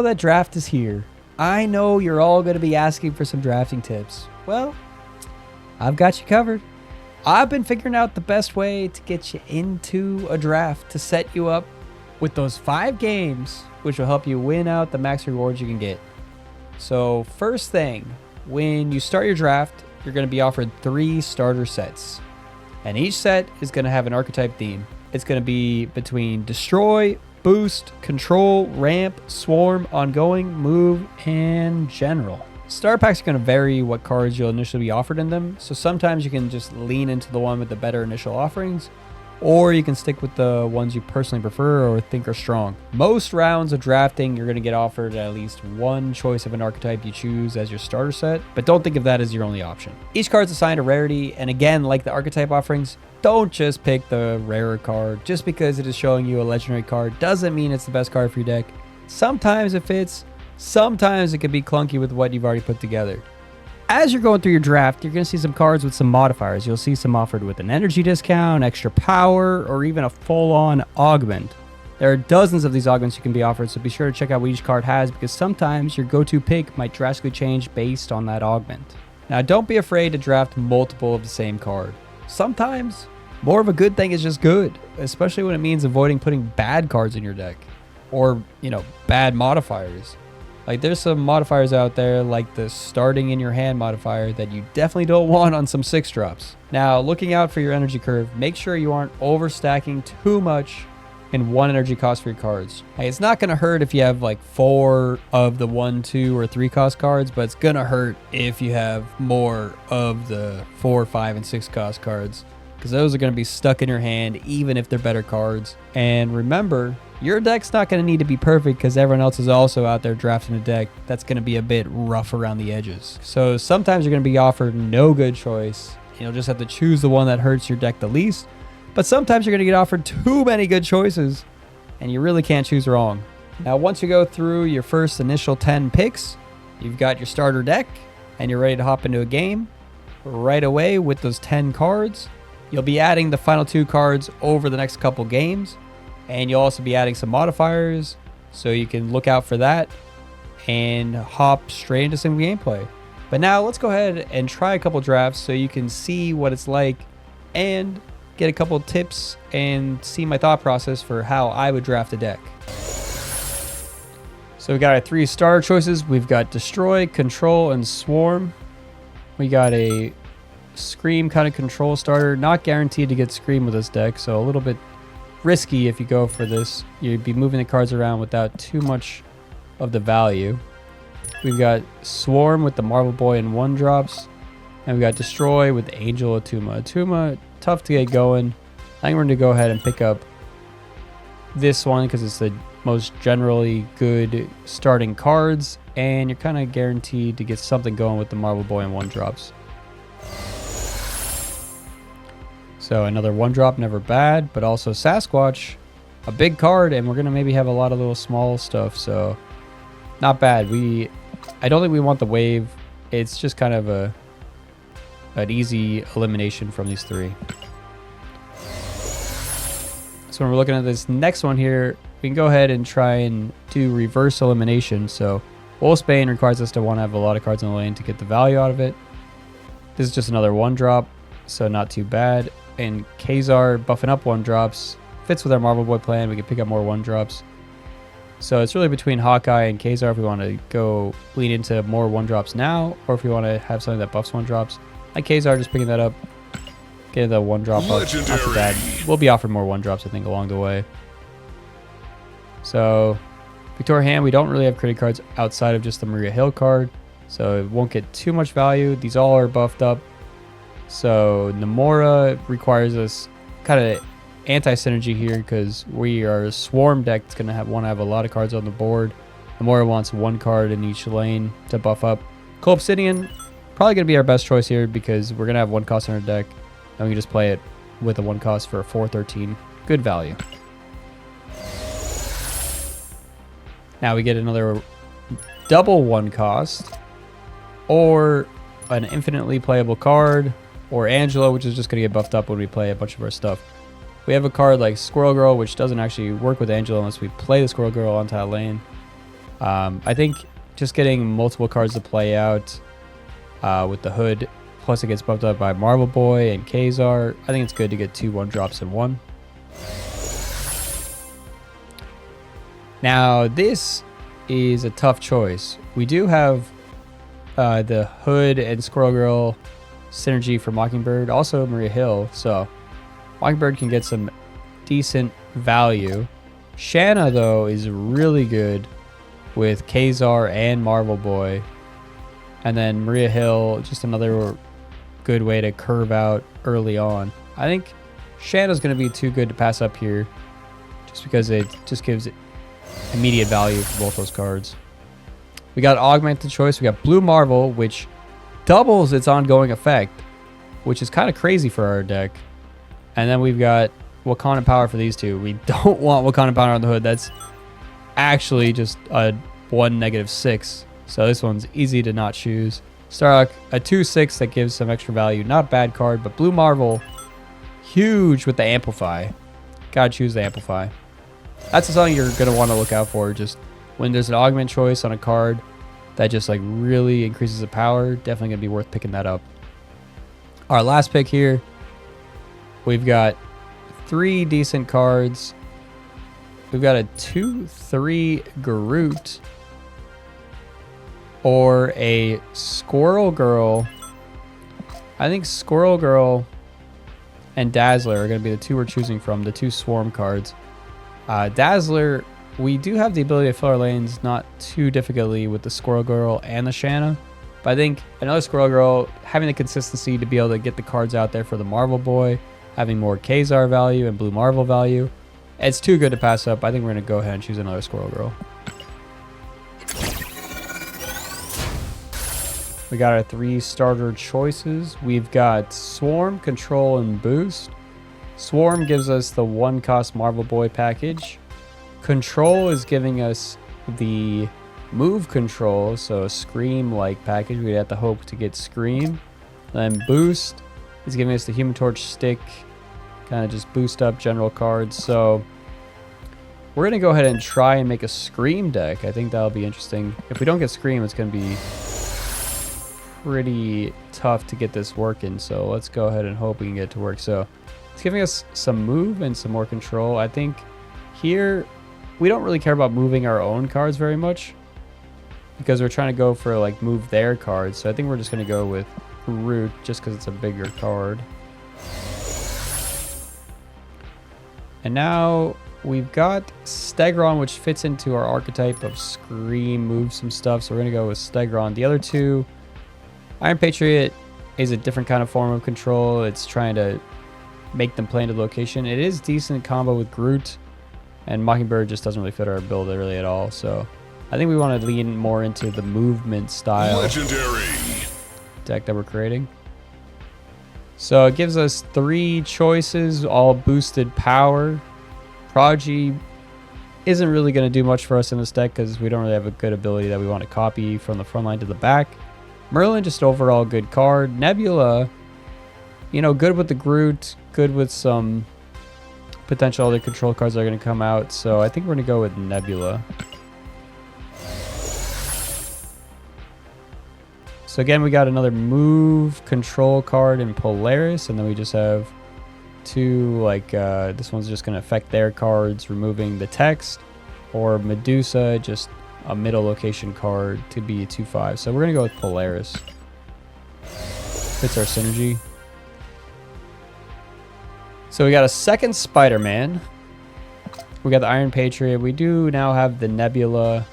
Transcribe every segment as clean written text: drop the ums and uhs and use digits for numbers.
now that draft is here, I know you're all going to be asking for some drafting tips. Well, I've got you covered. I've been figuring out the best way to get you into a draft to set you up with those 5 games, which will help you win out the max rewards you can get. So first thing, when you start your draft, you're going to be offered 3 starter sets. And each set is going to have an archetype theme. It's going to be between Destroy, Boost, Control, Ramp, Swarm, Ongoing, Move, and General. Starter packs are going to vary what cards you'll initially be offered in them, so sometimes you can just lean into the one with the better initial offerings, or you can stick with the ones you personally prefer or think are strong. Most rounds of drafting, you're going to get offered at least one choice of an archetype you choose as your starter set, but don't think of that as your only option. Each card's assigned a rarity, and again, like the archetype offerings, don't just pick the rarer card. Just because it is showing you a legendary card doesn't mean it's the best card for your deck. Sometimes it fits, sometimes it can be clunky with what you've already put together. As you're going through your draft, you're going to see some cards with some modifiers. You'll see some offered with an energy discount, extra power, or even a full-on augment. There are dozens of these augments you can be offered, so be sure to check out what each card has, because sometimes your go-to pick might drastically change based on that augment. Now, don't be afraid to draft multiple of the same card. Sometimes, more of a good thing is just good, especially when it means avoiding putting bad cards in your deck, or, bad modifiers. Like, there's some modifiers out there, like the starting in your hand modifier, that you definitely don't want on some 6-drops. Now, looking out for your energy curve, make sure you aren't overstacking too much in one energy cost for your cards. Hey, it's not going to hurt if you have like 4 of the 1, 2, or 3 cost cards, but it's going to hurt if you have more of the 4, 5, and 6 cost cards, because those are going to be stuck in your hand even if they're better cards. And remember, your deck's not going to need to be perfect, because everyone else is also out there drafting a deck that's going to be a bit rough around the edges. So sometimes you're going to be offered no good choice. You'll just have to choose the one that hurts your deck the least. But sometimes you're going to get offered too many good choices, and you really can't choose wrong. Now, once you go through your first initial 10 picks, you've got your starter deck, and you're ready to hop into a game. Right away with those 10 cards, you'll be adding the final 2 cards over the next couple games. And you'll also be adding some modifiers, so you can look out for that and hop straight into some gameplay. But now let's go ahead and try a couple drafts so you can see what it's like and get a couple tips and see my thought process for how I would draft a deck. So we got our 3 starter choices. We've got Destroy, Control, and Swarm. We got a Scream kind of control starter. Not guaranteed to get Scream with this deck, so a little bit risky if you go for this. You'd be moving the cards around without too much of the value. We've got Swarm with the Marvel Boy and 1-drops, and we've got Destroy with Angel Atuma. Atuma, tough to get going. I think we're going to go ahead and pick up this one because it's the most generally good starting cards, and you're kind of guaranteed to get something going with the Marvel Boy and 1-drops. So another 1-drop, never bad, but also Sasquatch, a big card, and we're going to maybe have a lot of little small stuff, so not bad. I don't think we want the wave. It's just kind of an easy elimination from these 3. So when we're looking at this next one here, we can go ahead and try and do reverse elimination. So Wolfsbane requires us to want to have a lot of cards in the lane to get the value out of it. This is just another 1-drop, so not too bad. And Kazar buffing up 1-drops fits with our Marvel Boy plan. We can pick up more 1-drops. So it's really between Hawkeye and Kazar if we want to go lean into more 1-drops now, or if we want to have something that buffs 1-drops. Like Kazar, just picking that up, getting the 1-drop up, not too bad. We'll be offered more 1-drops, I think, along the way. So Victoria Hand, we don't really have credit cards outside of just the Maria Hill card, so it won't get too much value. These all are buffed up. So Namora requires us kind of anti-synergy here because we are a Swarm deck that's going to want to have a lot of cards on the board. Namora wants 1 card in each lane to buff up. Cold Obsidian, probably going to be our best choice here because we're going to have 1 cost on our deck, and we can just play it with a 1 cost for a 4/13. Good value. Now we get another double 1 cost, or an infinitely playable card, or Angela, which is just going to get buffed up when we play a bunch of our stuff. We have a card like Squirrel Girl, which doesn't actually work with Angela unless we play the Squirrel Girl onto that lane. I think just getting multiple cards to play out with the hood, plus it gets buffed up by Marvel Boy and Kazar. I think it's good to get 2 1-drops in one. Now, this is a tough choice. We do have the Hood and Squirrel Girl synergy for Mockingbird, also Maria Hill, so Mockingbird can get some decent value. Shanna, though, is really good with Kazar and Marvel Boy. And then Maria Hill, just another good way to curve out early on. I think Shanna's going to be too good to pass up here, just because it just gives it immediate value for both those cards. We got Augmented Choice. We got Blue Marvel, which doubles its ongoing effect, which is kind of crazy for our deck. And then we've got Wakanda Power for these two. We don't want Wakanda Power on the hood. That's actually just a 1-6. So this one's easy to not choose. Starrock, a 2/6 that gives some extra value. Not a bad card, but Blue Marvel, huge with the Amplify. Gotta choose the Amplify. That's something you're gonna want to look out for. Just when there's an augment choice on a card that just like really increases the power, definitely gonna be worth picking that up. Our last pick here, we've got 3 decent cards. We've got a 2/3 Groot or a Squirrel Girl. I think Squirrel Girl and Dazzler are going to be the 2 we're choosing from, the 2 Swarm cards. Dazzler, we do have the ability to fill our lanes not too difficultly with the Squirrel Girl and the Shanna. But I think another Squirrel Girl, having the consistency to be able to get the cards out there for the Marvel Boy, having more Kazar value and Blue Marvel value, it's too good to pass up. I think we're going to go ahead and choose another Squirrel Girl. We got our 3 starter choices. We've got Swarm, Control, and Boost. Swarm gives us the 1-cost Marvel Boy package. Control is giving us the Move Control, so a Scream-like package. We'd have to hope to get Scream. Then Boost is giving us the Human Torch stick, kind of just boost up general cards. So we're going to go ahead and try and make a Scream deck. I think that'll be interesting. If we don't get Scream, it's going to be pretty tough to get this working, so let's go ahead and hope we can get it to work. So it's giving us some move and some more control. I think here we don't really care about moving our own cards very much because we're trying to go for like move their cards. So I think we're just going to go with Groot just because it's a bigger card. And now we've got Stegron, which fits into our archetype of Scream, move some stuff, so we're going to go with Stegron. The other 2, Iron Patriot is a different kind of form of control. It's trying to make them play into the location. It is decent combo with Groot, and Mockingbird just doesn't really fit our build really at all. So I think we want to lean more into the movement style legendary deck that we're creating. So it gives us 3 choices, all boosted power. Prodigy isn't really going to do much for us in this deck because we don't really have a good ability that we want to copy from the front line to the back. Merlin, just overall good card. Nebula, you know, good with the Groot, good with some potential other control cards that are going to come out. So I think we're going to go with Nebula. So again, we got another move control card in Polaris, and then we just have 2, like, this one's just going to affect their cards, removing the text, or Medusa, just a middle location card to be a 2/5. So we're going to go with Polaris. Fits our synergy. So we got a second Spider-Man. We got the Iron Patriot. We do now have the Nebula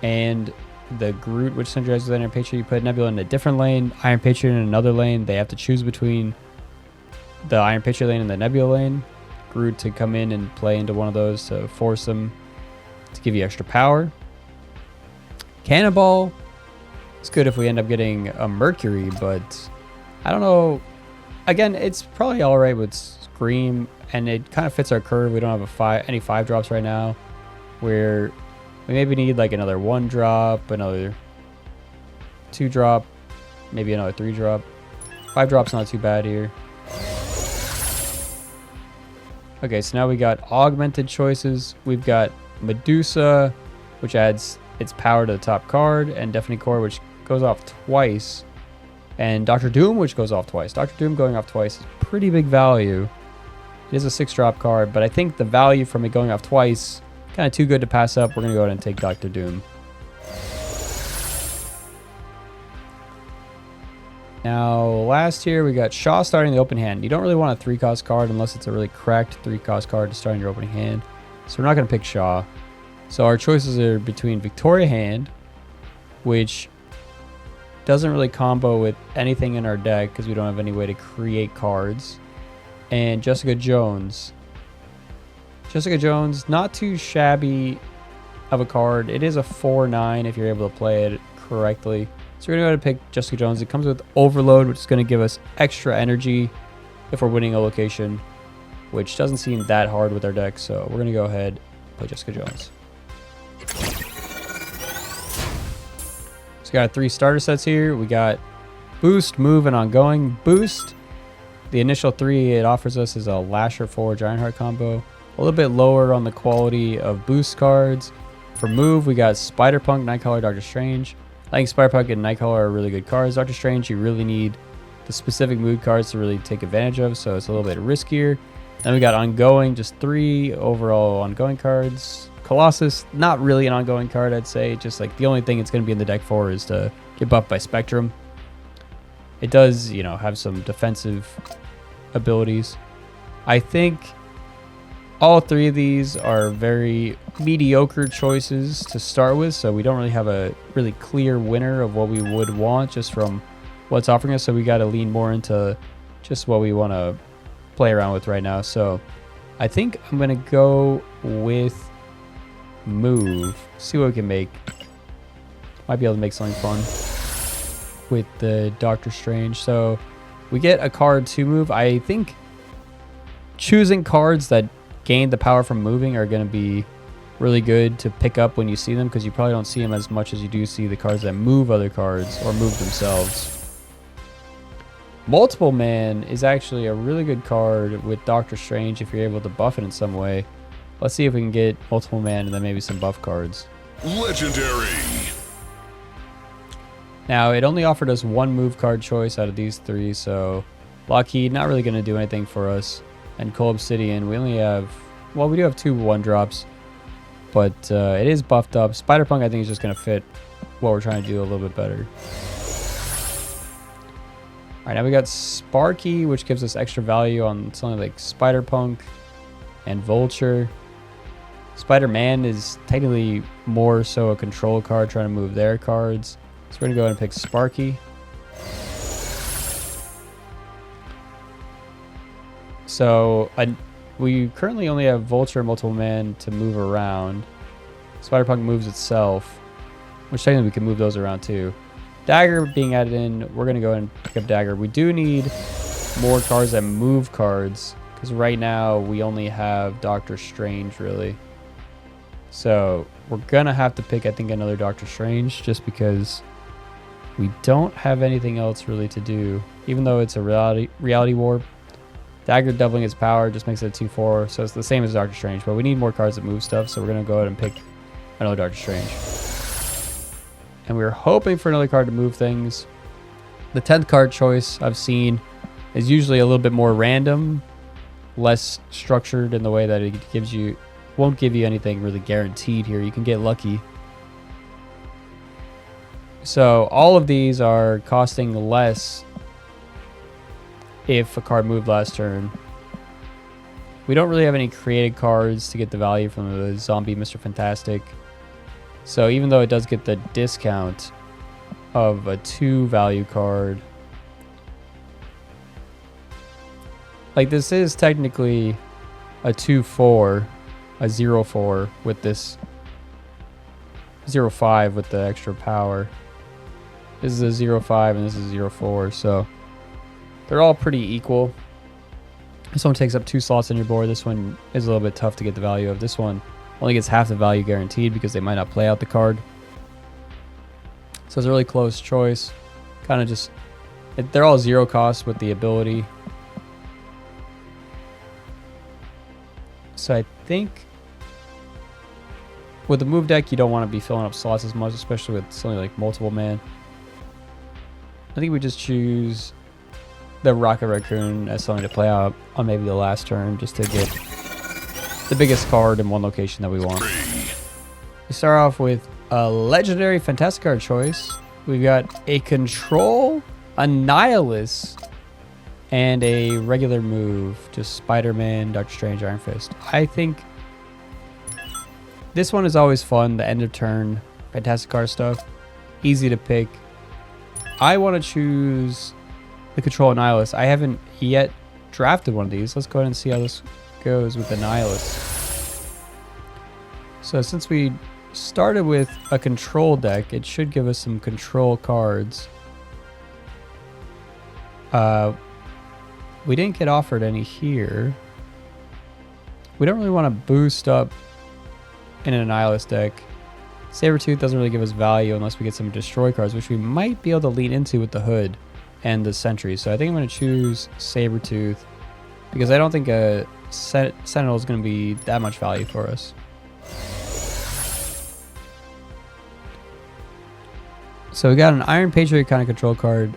and the Groot, which synergizes with Iron Patriot. You put Nebula in a different lane, Iron Patriot in another lane. They have to choose between the Iron Patriot lane and the Nebula lane. Groot to come in and play into one of those to force them to give you extra power. Cannonball, it's good if we end up getting a Mercury, but I don't know. Again, it's probably all right with Scream, and it kind of fits our curve. We don't have any 5-drops right now, where we maybe need like another 1-drop, another 2-drop, maybe another 3-drop. 5-drop's not too bad here. Okay, so now we got augmented choices. We've got Medusa, which adds its power to the top card, and Deafening Core, which goes off twice, and Dr. Doom, which goes off twice. Dr. Doom going off twice is pretty big value. It is a 6-drop card, but I think the value from it going off twice, kind of too good to pass up. We're going to go ahead and take Dr. Doom. Now, last here, we got Shaw starting the open hand. You don't really want a 3-cost card unless it's a really cracked 3-cost card to start in your opening hand. So we're not going to pick Shaw. So our choices are between Victoria Hand, which doesn't really combo with anything in our deck because we don't have any way to create cards, and Jessica Jones. Jessica Jones, not too shabby of a card. It is a 4/9 if you're able to play it correctly. So we're going to go ahead and pick Jessica Jones. It comes with Overload, which is going to give us extra energy if we're winning a location, which doesn't seem that hard with our deck. So we're going to go ahead and play Jessica Jones. So we got 3 starter sets here. We got Boost, Move, and Ongoing. Boost, the initial 3 it offers us is a Lasher 4 Giant Heart combo. A little bit lower on the quality of Boost cards. For Move, we got Spider-Punk, Nightcrawler, Doctor Strange. I think Spider-Punk and Nightcrawler are really good cards. Doctor Strange, you really need the specific mood cards to really take advantage of, so it's a little bit riskier. Then we got Ongoing, just 3 overall Ongoing cards. Colossus, not really an ongoing card, I'd say. Just like the only thing it's going to be in the deck for is to get buffed by Spectrum. It does, you know, have some defensive abilities. I think all 3 of these are very mediocre choices to start with, so we don't really have a really clear winner of what we would want just from what's offering us, so we got to lean more into just what we want to play around with right now. So I think I'm going to go with Move, see what we can make. Might be able to make something fun with the Doctor Strange. So we get a card to move. I think choosing cards that gain the power from moving are going to be really good to pick up when you see them, because you probably don't see them as much as you do see the cards that move other cards or move themselves. Multiple Man is actually a really good card with Doctor Strange if you're able to buff it in some way. Let's see if we can get Multiple Man and then maybe some buff cards. Legendary. Now, it only offered us 1 move card choice out of these 3, so Lockheed, not really going to do anything for us. And Coal Obsidian, we only have, well, we do have 2 1-drops, but it is buffed up. Spider-Punk, I think, is just going to fit what we're trying to do a little bit better. All right, now we got Sparky, which gives us extra value on something like Spider-Punk and Vulture. Spider-Man is technically more so a control card trying to move their cards. So we're going to go ahead and pick Sparky. So we currently only have Vulture and Multiple Man to move around. Spider-Punk moves itself, which technically we can move those around too. Dagger being added in, we're going to go ahead and pick up Dagger. We do need more cards that move cards, because right now we only have Doctor Strange really. So we're going to have to pick, I think, another Doctor Strange just because we don't have anything else really to do. Even though it's a reality warp, Dagger doubling its power just makes it a 2/4, so it's the same as Doctor Strange, but we need more cards that move stuff, so we're going to go ahead and pick another Doctor Strange. And we were hoping for another card to move things. The 10th card choice I've seen is usually a little bit more random, less structured in the way that it gives you, won't give you anything really guaranteed here. You can get lucky. So all of these are costing less if a card moved last turn. We don't really have any created cards to get the value from the zombie Mr. Fantastic. So even though it does get the discount of a 2 value card, like this is technically a 2/4, a 0/4 with this 0/5 with the extra power. This is a 0/5 and this is a 0/4, so they're all pretty equal. This one takes up 2 slots on your board. This one is a little bit tough to get the value of. This one only gets half the value guaranteed because they might not play out the card. So it's a really close choice. Kind of just, they're all 0 cost with the ability. So I think With the move deck, you don't want to be filling up slots as much, especially with something like multiple man. I think we just choose the Rocket Raccoon as something to play out on maybe the last turn just to get the biggest card in one location that we want. We start off with a legendary fantastic card choice. We've got a control, a Nihilus, and a regular move. Just Spider-Man, Doctor Strange, Iron Fist. I think this one is always fun. The end of turn fantastic card stuff. Easy to pick. I want to choose the control Nihilus. I haven't yet drafted one of these. Let's go ahead and see how this goes with the Nihilus. So since we started with a control deck, it should give us some control cards. We didn't get offered any here. We don't really want to boost up in an Nihilus deck. Sabretooth doesn't really give us value unless we get some destroy cards, which we might be able to lean into with the Hood and the Sentry. So I think I'm going to choose Sabretooth because I don't think a Sentinel is going to be that much value for us. So we got an Iron Patriot kind of control card.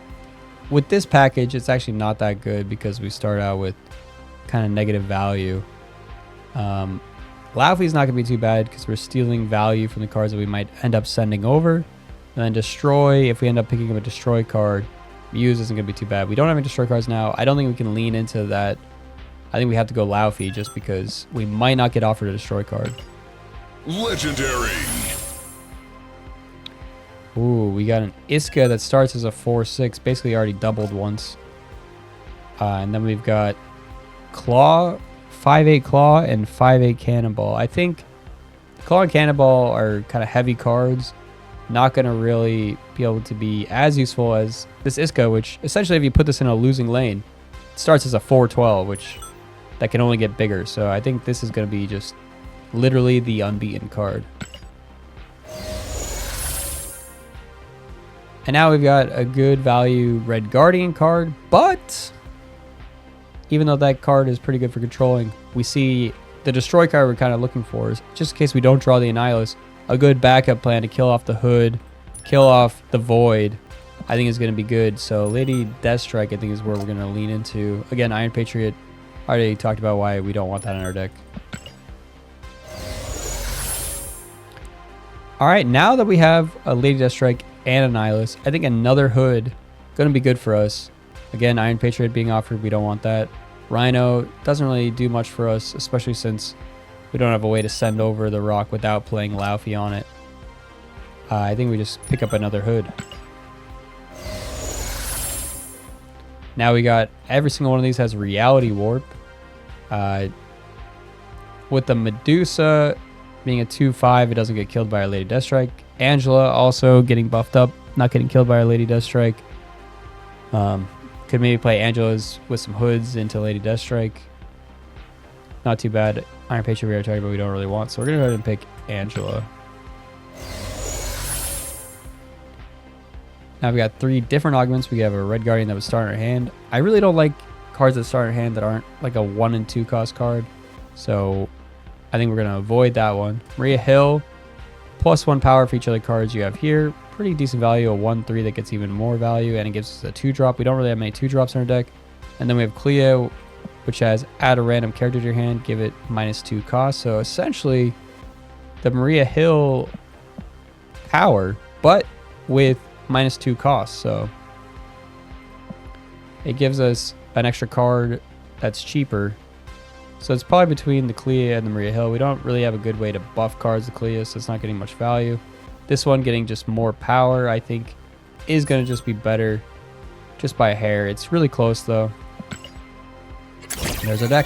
With this package, it's actually not that good because we start out with kind of negative value. Laufey's not going to be too bad because we're stealing value from the cards that we might end up sending over. And then Destroy, if we end up picking up a Destroy card, Muse isn't going to be too bad. We don't have any Destroy cards now. I don't think we can lean into that. I think we have to go Laufey just because we might not get offered a Destroy card. Legendary. Ooh, we got an Iska that starts as a 4/6, basically already doubled once. And then we've got Claw, 5/8 Claw, and 5/8 Cannonball. I think Claw and Cannonball are kind of heavy cards. Not going to really be able to be as useful as this Iska, which essentially if you put this in a losing lane, it starts as a 4/12, which that can only get bigger. So I think this is going to be just literally the unbeaten card. And now we've got a good value Red Guardian card, but even though that card is pretty good for controlling, we see the Destroy card we're kind of looking for is, just in case we don't draw the Annihilus, a good backup plan to kill off the Hood, kill off the Void, I think is going to be good. So Lady Deathstrike, I think, is where we're going to lean into. Again, Iron Patriot, I already talked about why we don't want that in our deck. All right, now that we have a Lady Deathstrike and a Nihilus, I think another Hood going to be good for us. Again, Iron Patriot being offered, we don't want that. Rhino doesn't really do much for us, especially since we don't have a way to send over the rock without playing Laufey on it. I think we just pick up another Hood. Now we got every single one of these has Reality Warp. With the Medusa being a 2/5, it doesn't get killed by our Lady Deathstrike. Angela also getting buffed up, not getting killed by our Lady Deathstrike. Could maybe play Angela's with some Hoods into Lady Deathstrike. Not too bad. Iron Patriot we are talking about we don't really want, so we're going to go ahead and pick Angela. Now we've got 3 different augments. We have a Red Guardian that would start in our hand. I really don't like cards that start in our hand that aren't like a 1 and 2 cost card. So I think we're going to avoid that one. Maria Hill, +1 power for each of the cards you have here. Pretty decent value, a 1/3 that gets even more value, and it gives us a 2-drop. We don't really have many 2-drops in our deck. And then we have Cleo, which has add a random character to your hand, give it -2 cost. So essentially, the Maria Hill power, but with -2 cost. So it gives us an extra card that's cheaper. So it's probably between the Clea and the Maria Hill. We don't really have a good way to buff cards the Clea, so it's not getting much value. This one getting just more power, I think, is going to just be better just by a hair. It's really close, though. There's our deck.